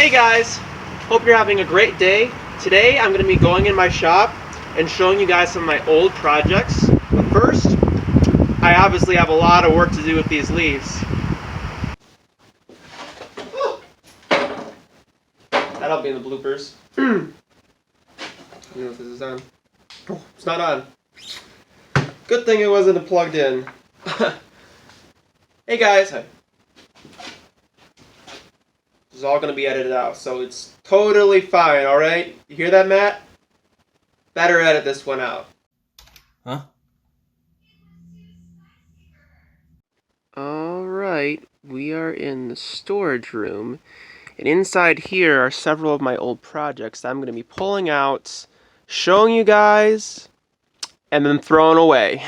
Hey guys, hope you're having a great day. Today I'm going to be going in my shop and showing you guys some of my old projects. But first, I obviously have a lot of work to do with these leaves. That'll be in the bloopers. I don't know if this is on. Oh, it's not on. Good thing it wasn't plugged in. Hey guys. Hi. This is all going to be edited out, so it's totally fine, alright? You hear that, Matt? Better edit this one out. Huh? Alright, we are in the storage room, and inside here are several of my old projects that I'm going to be pulling out, showing you guys, and then throwing away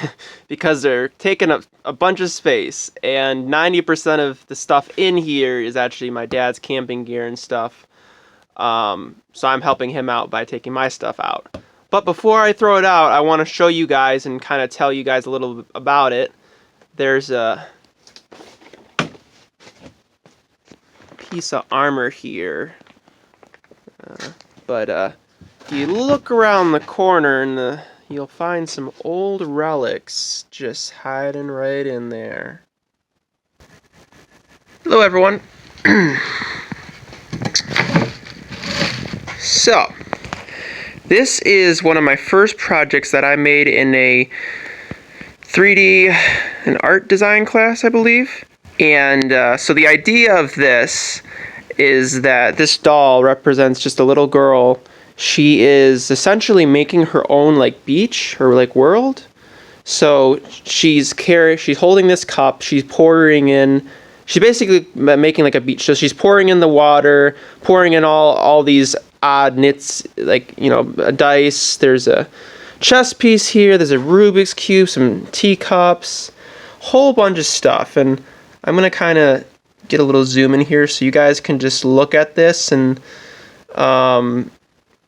because they're taking up a bunch of space, and 90% of the stuff in here is actually my dad's camping gear and stuff. So I'm helping him out by taking my stuff out. But before I throw it out, I want to show you guys and kind of tell you guys a little bit about it. There's a piece of armor here, but if you look around the corner and you'll find some old relics just hiding right in there. Hello everyone. So, this is one of my first projects that I made in a 3D and art design class, I believe. And so the idea of this is that this doll represents just a little girl. She is essentially making her own like beach or like world. So she's holding this cup, she's pouring in, she's basically making like a beach. So she's pouring in the water, pouring in all these odd knits, like, you know, a dice, there's a chess piece here, there's a Rubik's Cube, some teacups, whole bunch of stuff. And I'm going to kind of get a little zoom in here so you guys can just look at this and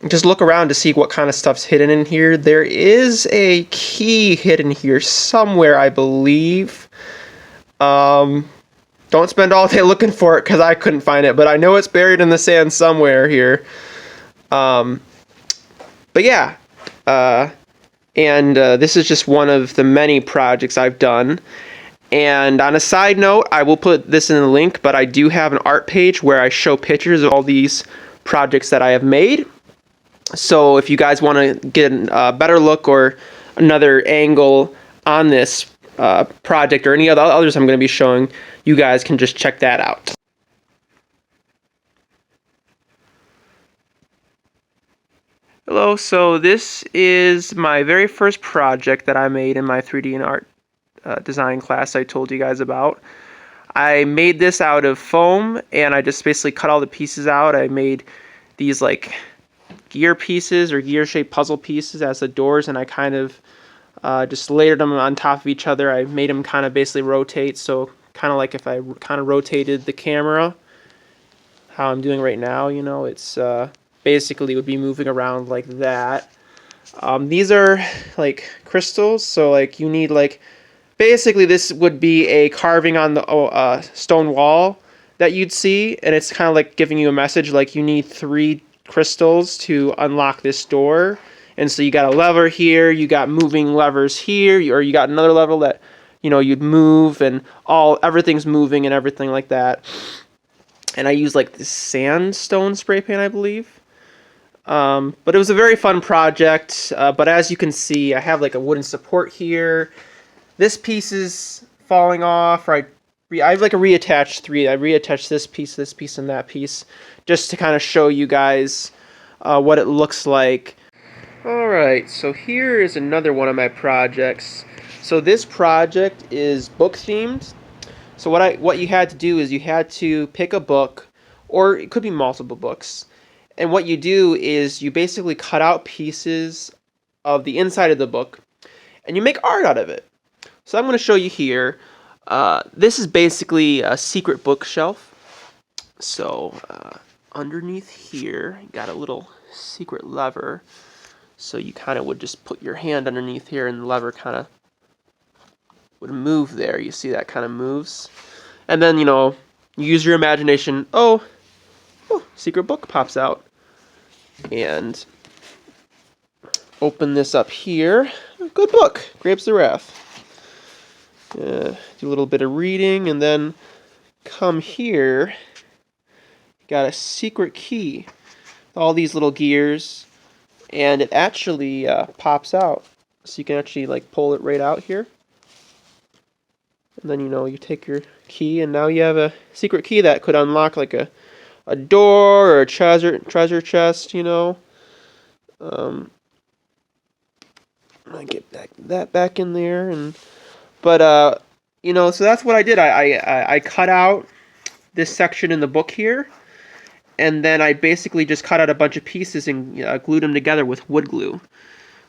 just look around to see what kind of stuff's hidden in here. There is a key hidden here somewhere, I believe. Don't spend all day looking for it because I couldn't find it, but I know it's buried in the sand somewhere here. But yeah, this is just one of the many projects I've done. And on a side note, I will put this in the link, but I do have an art page where I show pictures of all these projects that I have made. So if you guys want to get a better look or another angle on this project or any of the others I'm going to be showing, you guys can just check that out. Hello, so this is my very first project that I made in my 3D and art design class I told you guys about. I made this out of foam, and I just basically cut all the pieces out. I made these like gear pieces or gear-shaped puzzle pieces as the doors, and I kind of just layered them on top of each other. I made them kind of basically rotate, so kind of like if I kind of rotated the camera, how I'm doing right now, you know, it's basically would be moving around like that. These are like crystals, so like you need like, basically this would be a carving on the stone wall that you'd see, and it's kind of like giving you a message like you need 3 crystals to unlock this door. And so you got a lever here, you got moving levers here, or you got another level that, you know, you'd move, and everything's moving and everything like that. And I used like this sandstone spray paint, I believe. But it was a very fun project. But as you can see, I have like a wooden support here. This piece is falling off. I have like a reattached 3. I reattached this piece, and that piece, just to kind of show you guys what it looks like. Alright, so here is another one of my projects. So this project is book themed. So what you had to do is you had to pick a book, or it could be multiple books. And what you do is you basically cut out pieces of the inside of the book, and you make art out of it. So I'm going to show you here. This is basically a secret bookshelf. So underneath here, you got a little secret lever. So you kind of would just put your hand underneath here, and the lever kind of would move there. You see that kind of moves. And then, you know, you use your imagination. Oh, oh, secret book pops out. And open this up here. Good book, Grapes of Wrath. Do a little bit of reading, and then come here. Got a secret key. All these little gears, and it actually pops out. So you can actually like pull it right out here. And then you take your key, and now you have a secret key that could unlock like a door or a treasure chest, I get that back in there, so that's what I did. I cut out this section in the book here, and then I basically just cut out a bunch of pieces and glued them together with wood glue.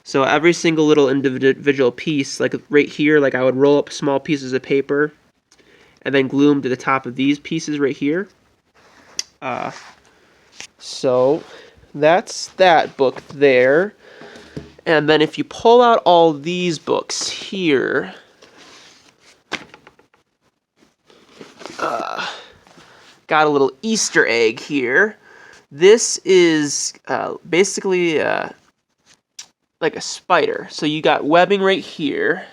So every single little individual piece, like right here, like I would roll up small pieces of paper and then glue them to the top of these pieces right here. So that's that book there. And then if you pull out all these books here, got a little Easter egg here. This is basically like a spider. So you got webbing right here,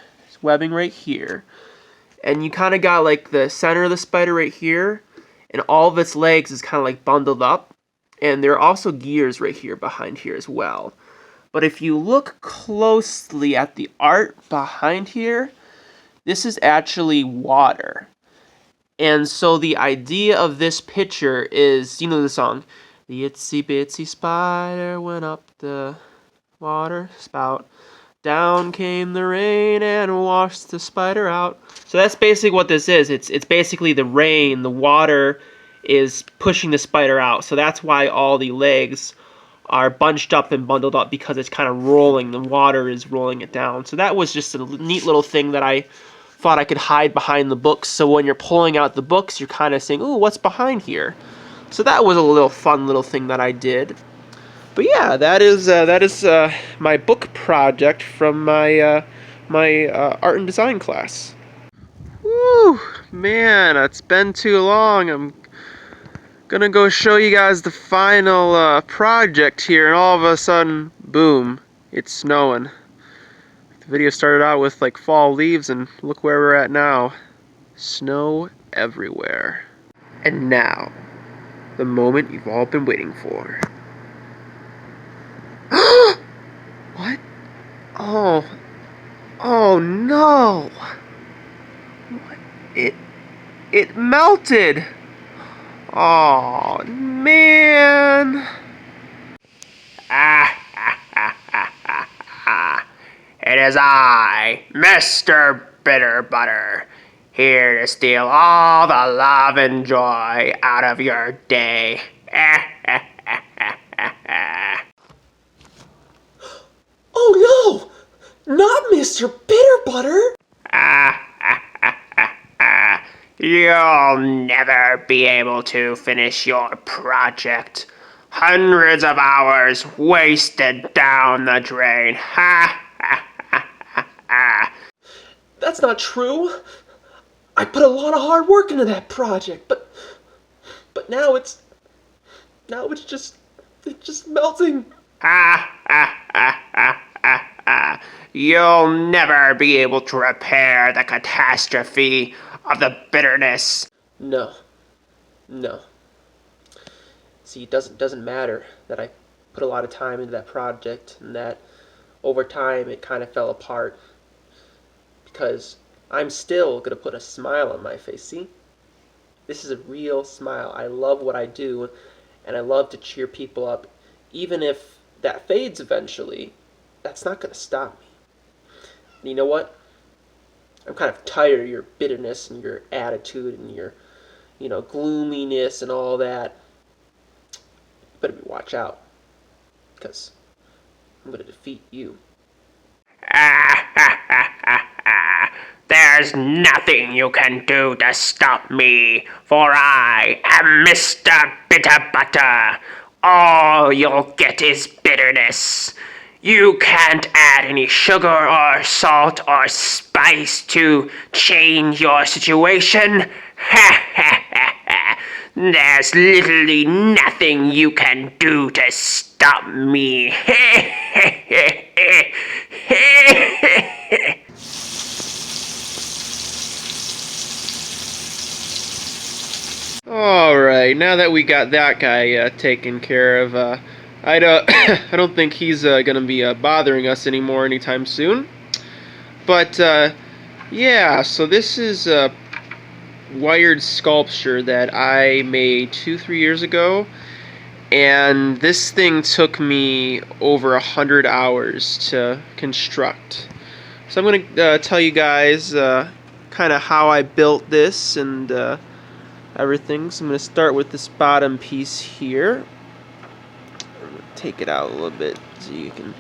and you kind of got like the center of the spider right here, and all of its legs is kind of like bundled up, and there are also gears right here behind here as well. But if you look closely at the art behind here, this is actually water. And so the idea of this picture is, you know the song, the itsy bitsy spider went up the water spout, down came the rain and washed the spider out. So that's basically what this is. It's basically the rain, the water is pushing the spider out. So that's why all the legs are bunched up and bundled up, because it's kind of rolling. The water is rolling it down. So that was just a neat little thing that I thought I could hide behind the books. So when you're pulling out the books, you're kind of saying, ooh, what's behind here? So that was a little fun little thing that I did. But yeah, that is my book project from my art and design class. Woo, man, it's been too long. I'm gonna go show you guys the final project here, and all of a sudden, boom, it's snowing. The video started out with like fall leaves, and look where we're at now. Snow everywhere. And now, the moment you've all been waiting for. What? Oh no! What? It melted! Oh man! It is I, Mr. Bitterbutter, here to steal all the love and joy out of your day. Oh no! Not Mr. Bitterbutter! You'll never be able to finish your project. Hundreds of hours wasted down the drain. That's not true. I put a lot of hard work into that project, but now it's just melting. You'll never be able to repair the catastrophe of the bitterness. No. See, it doesn't matter that I put a lot of time into that project and that over time it kind of fell apart, because I'm still gonna put a smile on my face. See? This is a real smile. I love what I do, and I love to cheer people up. Even if that fades eventually, that's not gonna stop me. And you know what? I'm kind of tired of your bitterness and your attitude and your, gloominess and all that. You better watch out, because I'm gonna defeat you. There's nothing you can do to stop me, for I am Mr. Bitterbutter. All you'll get is bitterness. You can't add any sugar or salt or spice to change your situation. There's literally nothing you can do to stop me. Alright, now that we got that guy taken care of, I don't think he's gonna be bothering us anymore anytime soon. But, yeah, so this is a wired sculpture that I made 2-3 years ago. And this thing took me over 100 hours to construct. So I'm going to tell you guys kind of how I built this and everything. So I'm going to start with this bottom piece here. I'm going to take it out a little bit so you can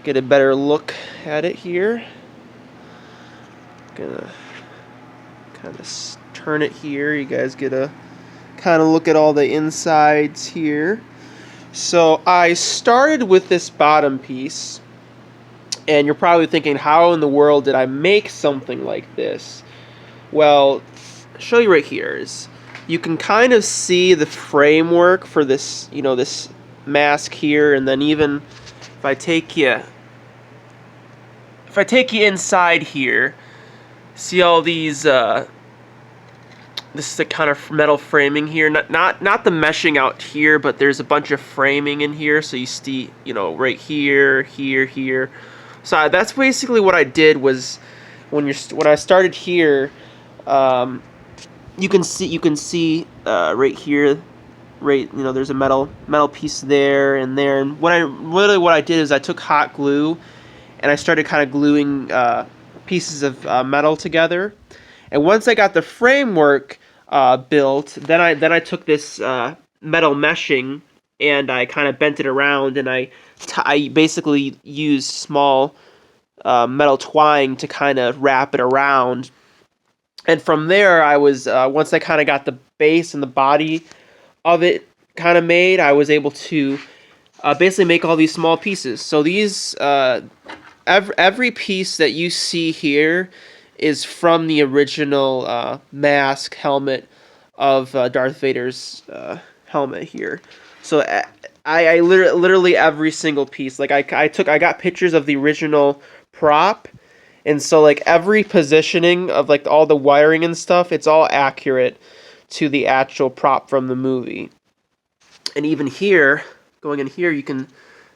get a better look at it here. Gonna kind of turn it here. You guys get a kind of look at all the insides here. So I started with this bottom piece, and you're probably thinking, how in the world did I make something like this? Well, I'll show you right here. Is you can kind of see the framework for this, this mask here, and then even if I take you inside here, see all these this is the kind of metal framing here, not the meshing out here, but there's a bunch of framing in here, so you see, right here, here. So that's basically what I did. Was when I started here, you can see right here, right, there's a metal piece there and there, and what I did is I took hot glue and I started kind of gluing pieces of metal together. And once I got the framework built, then I took this metal meshing and I kind of bent it around, and I basically used small metal twine to kind of wrap it around. And from there, I was once I kind of got the base and the body of it kind of made, I was able to basically make all these small pieces. So these every piece that you see here is from the original mask helmet of Darth Vader's helmet here. So I literally every single piece, like I got pictures of the original prop, and so like every positioning of like all the wiring and stuff, it's all accurate to the actual prop from the movie. And even here, going in here, you can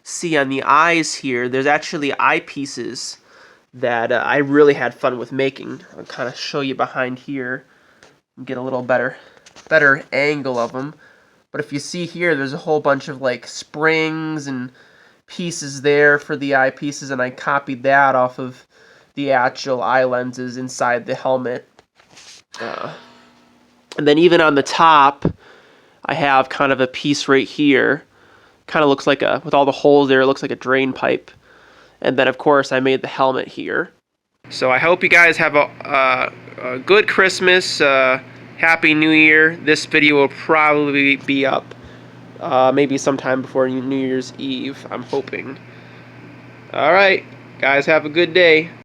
see on the eyes here, there's actually eyepieces that I really had fun with making. I'll kind of show you behind here and get a little better angle of them. But if you see here, there's a whole bunch of like springs and pieces there for the eyepieces, and I copied that off of the actual eye lenses inside the helmet. And then even on the top, I have kind of a piece right here. Kind of looks like with all the holes there, it looks like a drain pipe. And then, of course, I made the helmet here. So I hope you guys have a good Christmas, Happy New Year. This video will probably be up maybe sometime before New Year's Eve, I'm hoping. All right, guys, have a good day.